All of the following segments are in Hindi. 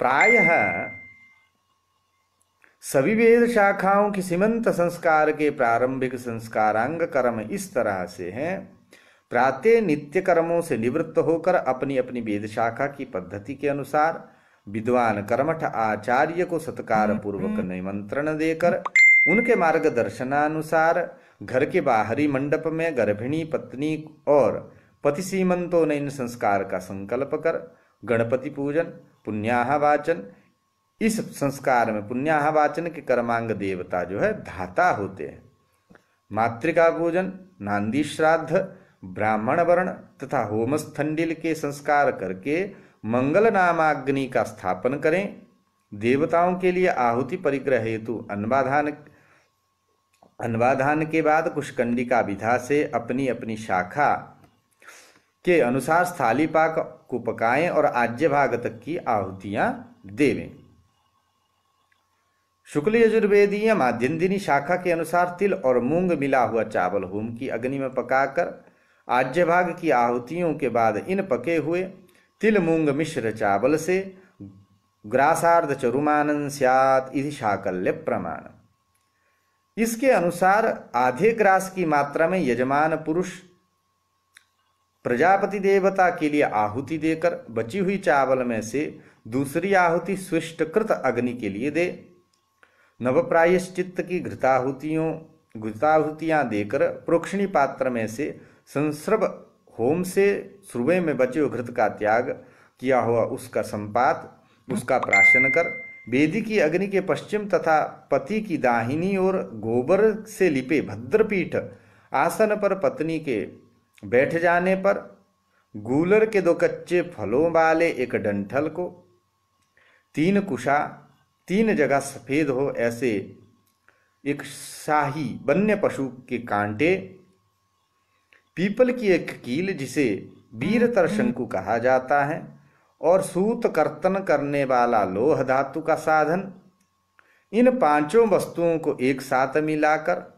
प्रायः सभी वेद शाखाओं की सीमंत संस्कार के प्रारंभिक संस्कारांग कर्म इस तरह से हैं। प्रातः नित्य कर्मों से निवृत्त होकर अपनी अपनी वेद शाखा की पद्धति के अनुसार विद्वान कर्मठ आचार्य को सत्कार पूर्वक निमंत्रण देकर उनके मार्गदर्शनानुसार घर के बाहरी मंडप में गर्भिणी पत्नी और पति सीमंतों ने इन संस्कार का संकल्प कर गणपति पूजन, पुण्याह वाचन, इस संस्कार में पुण्याह वाचन के कर्मांग देवता जो है धाता होते हैं, मातृका पूजन, नांदी श्राद्ध, ब्राह्मण वर्ण तथा होमस्थंडिल के संस्कार करके मंगल नामाग्नि का स्थापन करें। देवताओं के लिए आहुति परिग्रह हेतु अन्वाधान के बाद कुशकंडिका विधा से अपनी अपनी शाखा के अनुसार स्थाली पाक को पकाएं और आज्य भाग तक की आहुतियां देवें। शुक्ल यजुर्वेदीय माध्यन्दिनी शाखा के अनुसार तिल और मूंग मिला हुआ चावल होम की अग्नि में पकाकर आज्य भाग की आहुतियों के बाद इन पके हुए तिल मूंग मिश्र चावल से ग्रासार्ध चरुमानन स्यात् इति शाकल्य प्रमाण। इसके अनुसार आधे ग्रास की मात्रा में यजमान पुरुष प्रजापति देवता के लिए आहुति देकर बची हुई चावल में से दूसरी आहुति स्विष्टकृत अग्नि के लिए दे। नवप्रायश्चित्त की घृताहुतियां देकर प्रोक्षणी पात्र में से संस्रव होम से स्रुवे में बचे हुए घृत का त्याग किया हुआ उसका संपात, उसका प्राशन कर वेदी की अग्नि के पश्चिम तथा पति की दाहिनी ओर गोबर से लिपे भद्रपीठ आसन पर पत्नी के बैठ जाने पर गूलर के 2 कच्चे फलों वाले एक डंठल को 3 कुशा 3 जगह सफेद हो ऐसे एक शाही वन्य पशु के कांटे, पीपल की एक कील जिसे वीरतर शंकु कहा जाता है और सूत कर्तन करने वाला लोह धातु का साधन, इन 5 वस्तुओं को एक साथ मिलाकर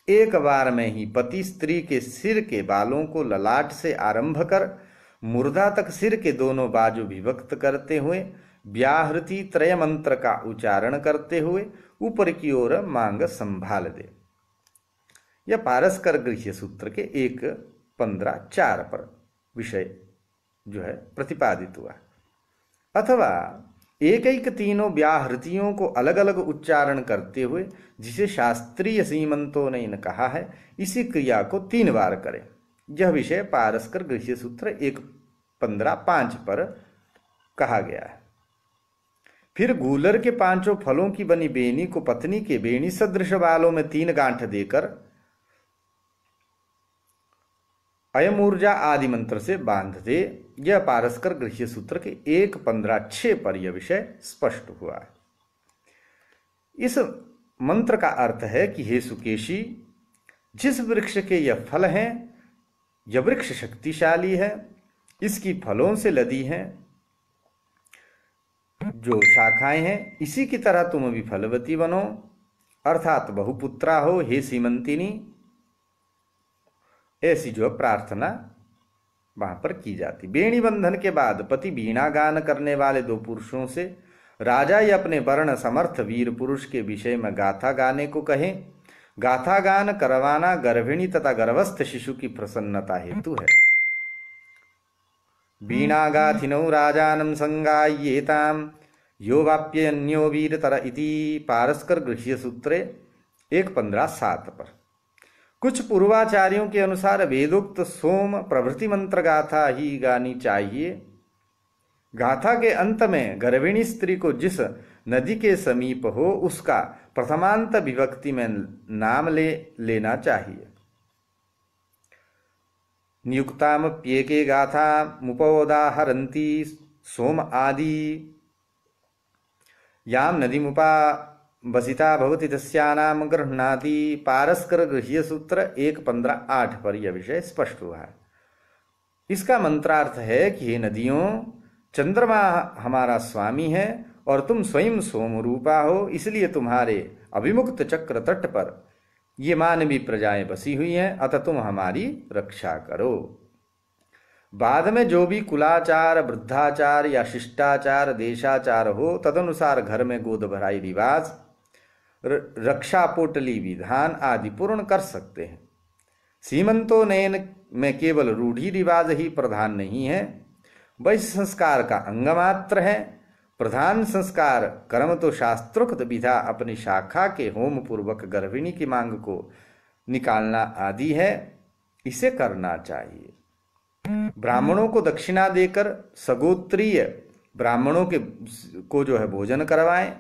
एक बार में ही पति स्त्री के सिर के बालों को ललाट से आरंभ कर मूर्धा तक सिर के दोनों बाजू विभक्त करते हुए व्याहृति त्रय मंत्र का उच्चारण करते हुए ऊपर की ओर मांग संभाल दे। यह पारस्कर गृह्य सूत्र के 1.15.4 पर विषय जो है प्रतिपादित हुआ। अथवा एक तीनों व्याहृतियों को अलग अलग उच्चारण करते हुए जिसे शास्त्रीय सीमंतों ने कहा है, इसी क्रिया को 3 बार करें। यह विषय पारस्कर गृह्य सूत्र 1.15.5 पर कहा गया है। फिर गूलर के 5 फलों की बनी बेनी को पत्नी के बेनी सदृश बालों में 3 गांठ देकर अयम ऊर्जा आदि मंत्र से बांध दे। यह पारस्कर गृह्य सूत्र के 1.15.6 पर यह विषय स्पष्ट हुआ है। इस मंत्र का अर्थ है कि हे सुकेशी, जिस वृक्ष के यह फल हैं, यह वृक्ष शक्तिशाली है, इसकी फलों से लदी हैं जो शाखाएं हैं, इसी की तरह तुम भी फलवती बनो अर्थात बहुपुत्रा हो हे सीमंतिनी। ऐसी जो प्रार्थना वहां पर की जाती। बेणी बंधन के बाद पति वीणा गान करने वाले 2 पुरुषों से राजा या अपने वर्ण समर्थ वीर पुरुष के विषय में गाथा गाने को कहें। गाथा गान करवाना गर्भिणी तथा गर्भस्थ शिशु की प्रसन्नता हेतु है। वीणा गाथिनौ राजानं संगायेताम यो वाप्यन्यो वीरतर इति पारस्कर गृह्य सूत्रे 1.15.7 पर। कुछ पूर्वाचार्यों के अनुसार वेदोक्त सोम प्रभृति मंत्र गाथा ही गानी चाहिए। गाथा के अंत में गर्भिणी स्त्री को जिस नदी के समीप हो उसका प्रथमांत विभक्ति में नाम लेना चाहिए। नियुक्तामप्येके गाथा मुपोदाहरन्ति सोम आदि याम नदीमुपा वसिता भवति तस्यानाम गृह्णाति। पारस्कर गृह्य सूत्र 1.15.8 पर यह विषय स्पष्ट हुआ है। इसका मंत्रार्थ है कि हे नदियों, चंद्रमा हमारा स्वामी है और तुम स्वयं सोम रूपा हो, इसलिए तुम्हारे अभिमुक्त चक्र तट पर ये मानवी प्रजाएं बसी हुई हैं, अतः तुम हमारी रक्षा करो। बाद में जो भी कुलाचार, वृद्धाचार या शिष्टाचार, देशाचार हो, तदनुसार घर में गोद भराई रिवाज, रक्षा पोटली विधान आदि पूर्ण कर सकते हैं। सीमंतोन्नयन में केवल रूढ़ी रिवाज ही प्रधान नहीं है, वैश्य संस्कार का अंग मात्र है। प्रधान संस्कार कर्म तो शास्त्रोक्त विधा अपनी शाखा के होम पूर्वक गर्भिणी की मांग को निकालना आदि है, इसे करना चाहिए। ब्राह्मणों को दक्षिणा देकर सगोत्रीय ब्राह्मणों को जो है भोजन करवाएं,